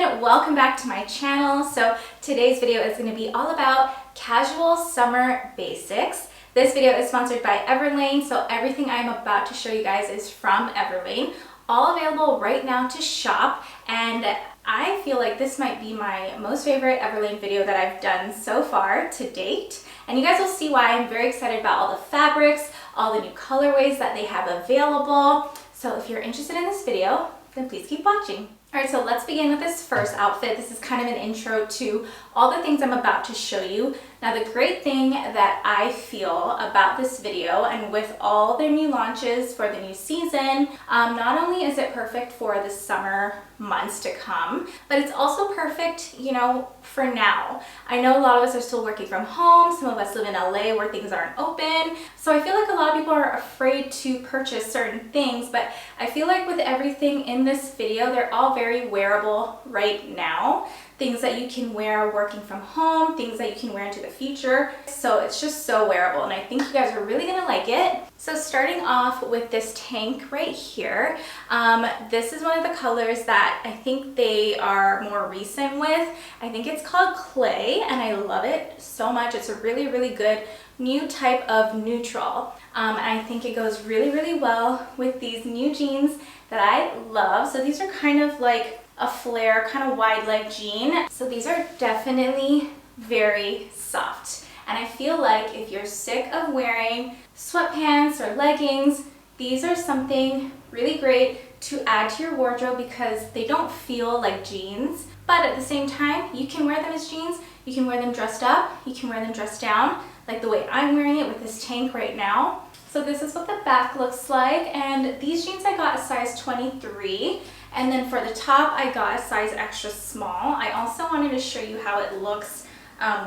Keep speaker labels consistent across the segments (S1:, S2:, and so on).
S1: everyone, welcome back to my channel. So today's video is going to be all about casual summer basics. This video is sponsored by Everlane, so everything I'm about to show you guys is from Everlane, all available right now to shop. And I feel like this might be my most favorite Everlane video that I've done so far to date. And you guys will see why. I'm very excited about all the fabrics, all the new colorways that they have available. So if you're interested in this video, then please keep watching. Alright, so let's begin with this first outfit. This is kind of an intro to all the things I'm about to show you. Now, the great thing that I feel about this video, and with all their new launches for the new season, not only is it perfect for the summer months to come, but it's also perfect, you know, for now. I know a lot of us are still working from home. Some of us live in LA where things aren't open. So I feel like a lot of people are afraid to purchase certain things, but I feel like with everything in this video, they're all very wearable right now. Things that you can wear working from home, things that you can wear into the future. So it's just so wearable, and I think you guys are really gonna like it. So starting off with this tank right here, this is one of the colors that I think they are more recent with. I think it's called Clay, and I love it so much. It's a really, really good new type of neutral. And I think it goes really, really well with these new jeans that I love. So these are kind of like a flare, kind of wide leg jean. So these are definitely very soft. And I feel like if you're sick of wearing sweatpants or leggings, these are something really great to add to your wardrobe because they don't feel like jeans. But at the same time, you can wear them as jeans. You can wear them dressed up. You can wear them dressed down, like the way I'm wearing it with this tank right now. So this is what the back looks like. And these jeans I got a size 23. And then for the top, I got a size extra small. I also wanted to show you how it looks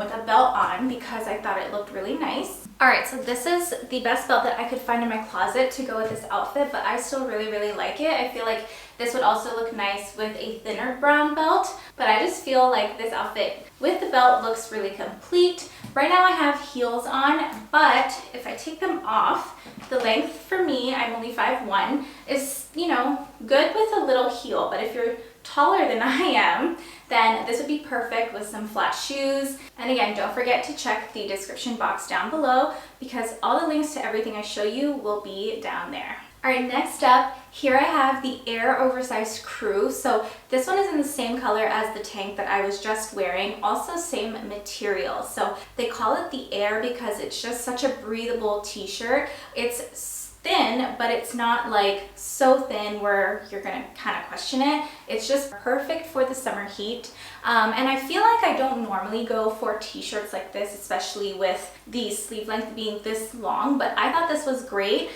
S1: with a belt on because I thought it looked really nice. All right, so this is the best belt that I could find in my closet to go with this outfit, but I still really, really like it. I feel like this would also look nice with a thinner brown belt, but I just feel like this outfit with the belt looks really complete. Right now I have heels on, but if I take them off, the length for me, I'm only 5'1", is, you know, good with a little heel. But if you're taller than I am, then this would be perfect with some flat shoes. And again, don't forget to check the description box down below because all the links to everything I show you will be down there. All right, next up, here I have the Air Oversized Crew. So this one is in the same color as the tank that I was just wearing, also same material. So they call it the Air because it's just such a breathable t-shirt. It's thin, but it's not like so thin where you're gonna kind of question it. It's just perfect for the summer heat. And I feel like I don't normally go for t-shirts like this, especially with the sleeve length being this long, but I thought this was great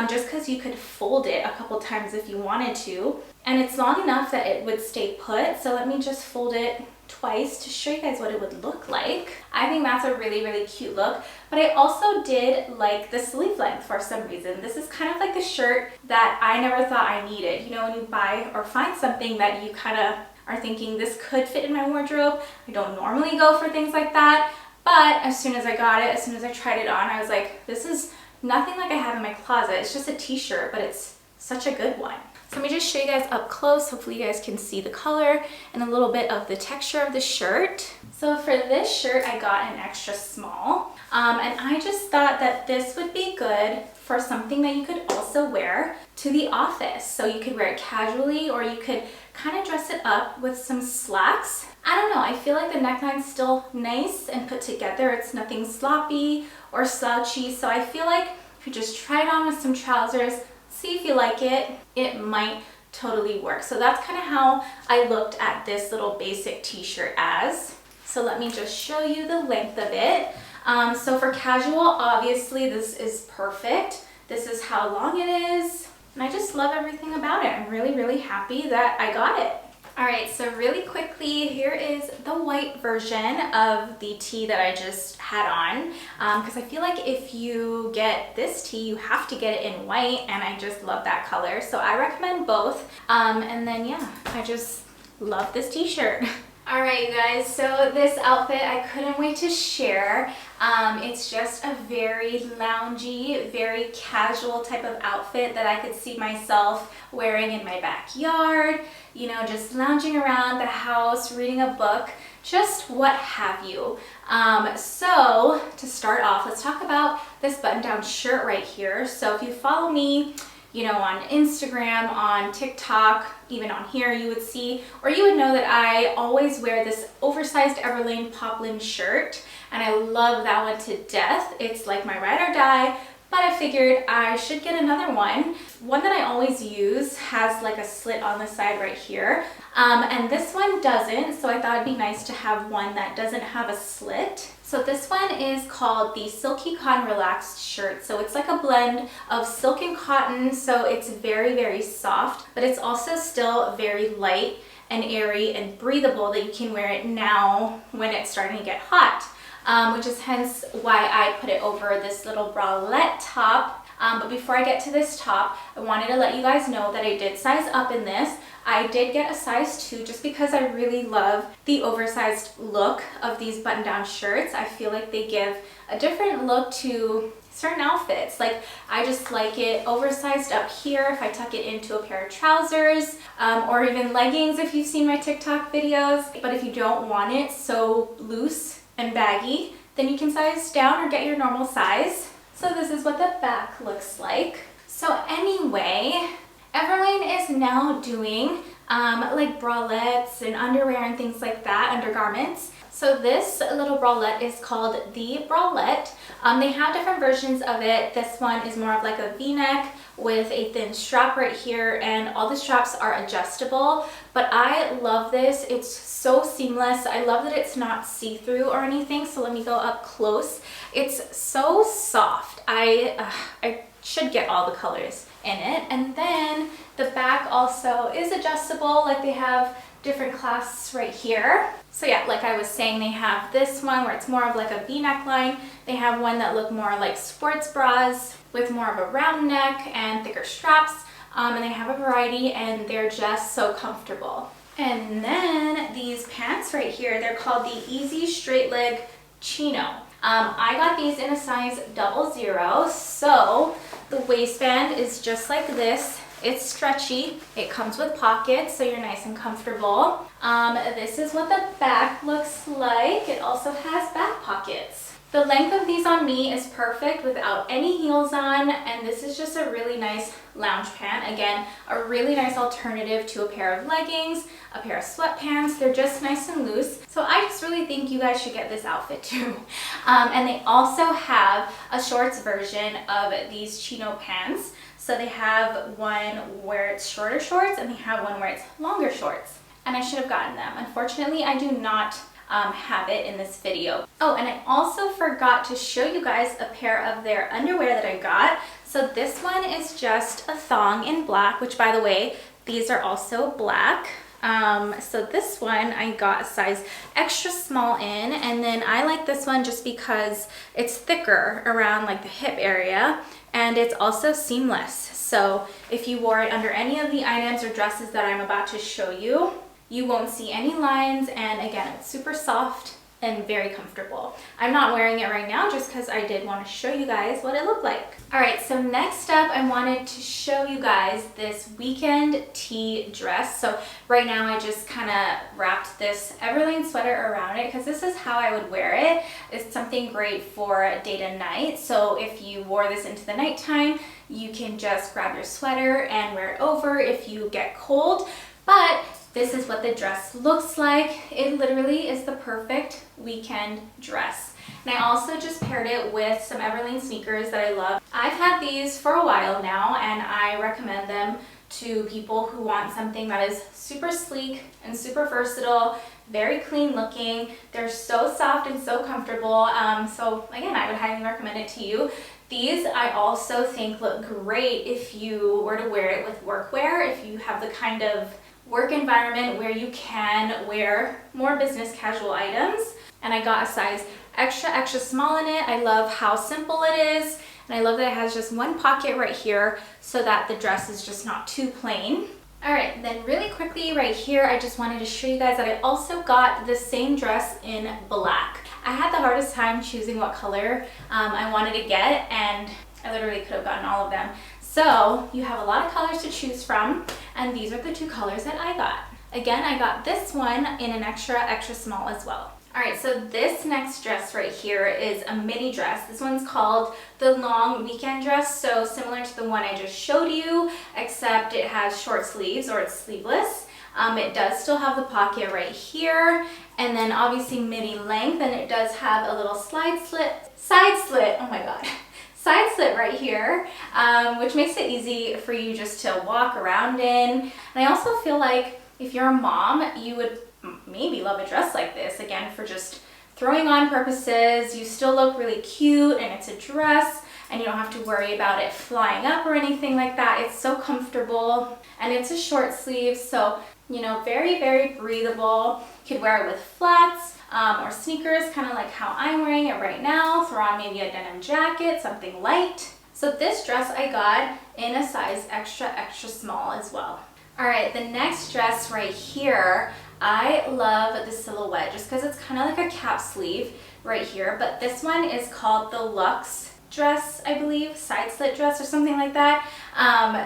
S1: just because you could fold it a couple times if you wanted to. And it's long enough that it would stay put. So let me just fold it twice to show you guys what it would look like. I think that's a really, really cute look, but I also did like the sleeve length for some reason. This is kind of like the shirt that I never thought I needed. You know, when you buy or find something that you kind of are thinking this could fit in my wardrobe. I don't normally go for things like that, but as soon as I got it, as soon as I tried it on, I was like, this is nothing like I have in my closet. It's just a t-shirt, but it's such a good one. So let me just show you guys up close. Hopefully you guys can see the color and a little bit of the texture of the shirt. So for this shirt, I got an extra small. And I just thought that this would be good for something that you could also wear to the office. So you could wear it casually, or you could kind of dress it up with some slacks. I don't know, I feel like the neckline's still nice and put together. It's nothing sloppy or slouchy. So I feel like if you just try it on with some trousers, see if you like it, it might totally work. So that's kind of how I looked at this little basic t-shirt as. So let me just show you the length of it. So for casual, obviously this is perfect. This is how long it is. And I just love everything about it. I'm really, really happy that I got it. All right, so really quickly, here is the white version of the tee that I just had on, because I feel like if you get this tee, you have to get it in white, and I just love that color. So I recommend both. And then, yeah, I just love this t-shirt. All right, you guys, so this outfit I couldn't wait to share. It's just a very loungy, very casual type of outfit that I could see myself wearing in my backyard, you know, just lounging around the house, reading a book, just what have you. So to start off, let's talk about this button-down shirt right here. So if you follow me, you know, on Instagram, on TikTok, even on here, you would see, or you would know that I always wear this oversized Everlane poplin shirt, and I love that one to death. It's like my ride or die, but I figured I should get another one. One that I always use has like a slit on the side right here, and this one doesn't, so I thought it'd be nice to have one that doesn't have a slit. So this one is called the Silky Cotton Relaxed Shirt. So it's like a blend of silk and cotton, so it's very, very soft, but it's also still very light and airy and breathable that you can wear it now when it's starting to get hot, which is hence why I put it over this little bralette top. But before I get to this top, I wanted to let you guys know that I did size up in this. I did get a size 2 just because I really love the oversized look of these button-down shirts. I feel like they give a different look to certain outfits. Like, I just like it oversized up here if I tuck it into a pair of trousers, or even leggings if you've seen my TikTok videos. But if you don't want it so loose and baggy, then you can size down or get your normal size. So this is what the back looks like. So anyway, Everlane is now doing like bralettes and underwear and things like that, undergarments. So this little bralette is called the bralette. They have different versions of it. This one is more of like a V-neck with a thin strap right here, and all the straps are adjustable. But I love this. It's so seamless. I love that it's not see-through or anything. So let me go up close. It's so soft. I should get all the colors in it. And then the back also is adjustable, like they have different clasps right here. So yeah, like I was saying, they have this one where it's more of like a V neckline. They have one that look more like sports bras with more of a round neck and thicker straps. And they have a variety, and they're just so comfortable. And then these pants right here, they're called the Easy Straight Leg Chino. I got these in a size 00, so the waistband is just like this. It's stretchy. It comes with pockets, so you're nice and comfortable. This is what the back looks like. It also has back pockets. The length of these on me is perfect without any heels on, and this is just a really nice lounge pant. Again, a really nice alternative to a pair of leggings, a pair of sweatpants. They're just nice and loose. So I just really think you guys should get this outfit too. And they also have a shorts version of these chino pants. So they have one where it's shorter shorts, and they have one where it's longer shorts. And I should have gotten them. Unfortunately, I do not have it in this video. Oh, and I also forgot to show you guys a pair of their underwear that I got. So this one is just a thong in black, which by the way, these are also black. So this one I got a size extra small in, and then I like this one just because it's thicker around like the hip area, and it's also seamless. So if you wore it under any of the items or dresses that I'm about to show you, you won't see any lines, and again, it's super soft and very comfortable. I'm not wearing it right now just because I did want to show you guys what it looked like. All right, so next up, I wanted to show you guys this weekend tee dress. So right now I just kind of wrapped this Everlane sweater around it because this is how I would wear it. It's something great for day to night. So if you wore this into the nighttime, you can just grab your sweater and wear it over if you get cold. But this is what the dress looks like. It literally is the perfect weekend dress. And I also just paired it with some Everlane sneakers that I love. I've had these for a while now, and I recommend them to people who want something that is super sleek and super versatile, very clean looking. They're so soft and so comfortable. So again, I would highly recommend it to you. These I also think look great if you were to wear it with workwear, if you have the kind of work environment where you can wear more business casual items. And I got a size extra small in it. I love how simple it is, and I love that it has just one pocket right here so that the dress is just not too plain. All right, then really quickly right here, I just wanted to show you guys that I also got the same dress in black. I had the hardest time choosing what color I wanted to get, and I literally could have gotten all of them. So you have a lot of colors to choose from, and these are the 2 colors that I got. Again, I got this one in an extra small as well. All right, so this next dress right here is a mini dress. This one's called the long weekend dress, so similar to the one I just showed you, except it has short sleeves, or it's sleeveless. It does still have the pocket right here, and then obviously midi length, and it does have a little side slit, oh my god, side slit right here, which makes it easy for you just to walk around in. And I also feel like if you're a mom, you would maybe love a dress like this, again, for just throwing on purposes. You still look really cute, and it's a dress, and you don't have to worry about it flying up or anything like that. It's so comfortable, and it's a short sleeve, so you know, very breathable. You could wear it with flats or sneakers, kind of like how I'm wearing it right now. Throw on maybe a denim jacket, something light. So this dress I got in a size extra small as well. All right, the next dress right here, I love the silhouette just because it's kind of like a cap sleeve right here, but this one is called the Luxe dress, I believe, side slit dress or something like that.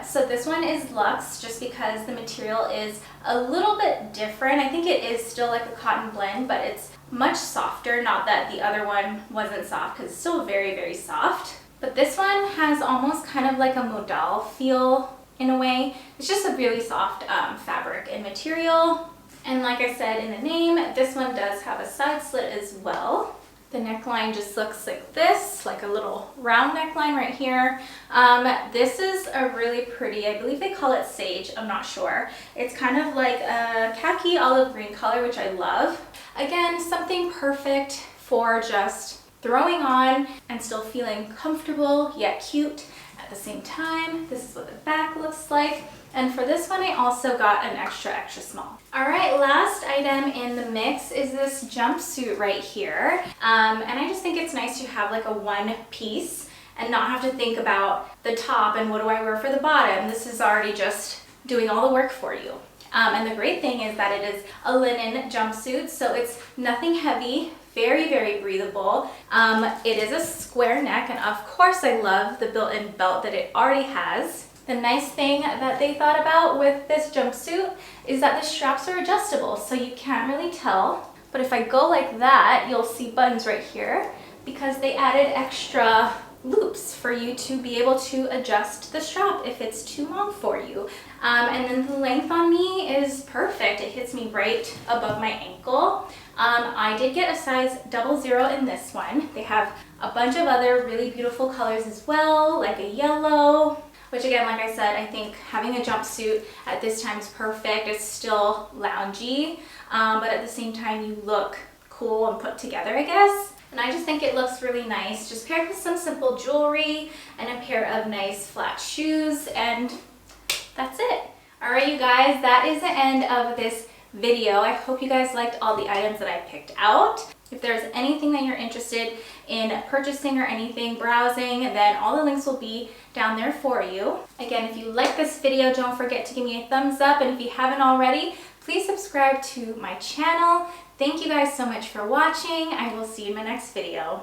S1: So this one is luxe just because the material is a little bit different. I think it is still like a cotton blend, but it's much softer. Not that the other one wasn't soft, because it's still very soft. But this one has almost kind of like a modal feel in a way. It's just a really soft fabric and material. And like I said in the name, this one does have a side slit as well. The neckline just looks like this, like a little round neckline right here. This is a really pretty, I believe they call it sage, I'm not sure. It's kind of like a khaki olive green color, which I love. Again, something perfect for just throwing on and still feeling comfortable yet cute at the same time. This is what the back looks like. And for this one, I also got an extra small. All right, last item in the mix is this jumpsuit right here. And I just think it's nice to have like a one piece and not have to think about the top and what do I wear for the bottom. This is already just doing all the work for you. And the great thing is that it is a linen jumpsuit, so it's nothing heavy, very breathable. It is a square neck, and of course I love the built-in belt that it already has. The nice thing that they thought about with this jumpsuit is that the straps are adjustable, so you can't really tell. But if I go like that, you'll see buttons right here because they added extra loops for you to be able to adjust the strap if it's too long for you. And then the length on me is perfect. It hits me right above my ankle. I did get a size 00 in this one. They have a bunch of other really beautiful colors as well, like a yellow, which again, like I said, I think having a jumpsuit at this time is perfect. It's still loungy, but at the same time you look cool and put together, I guess. And I just think it looks really nice, just paired with some simple jewelry and a pair of nice flat shoes, and that's it. All right, you guys, that is the end of this video. I hope you guys liked all the items that I picked out. If there's anything that you're interested in purchasing or anything, browsing, then all the links will be down there for you. Again, if you like this video, don't forget to give me a thumbs up, and if you haven't already, please subscribe to my channel. Thank you guys so much for watching. I will see you in my next video.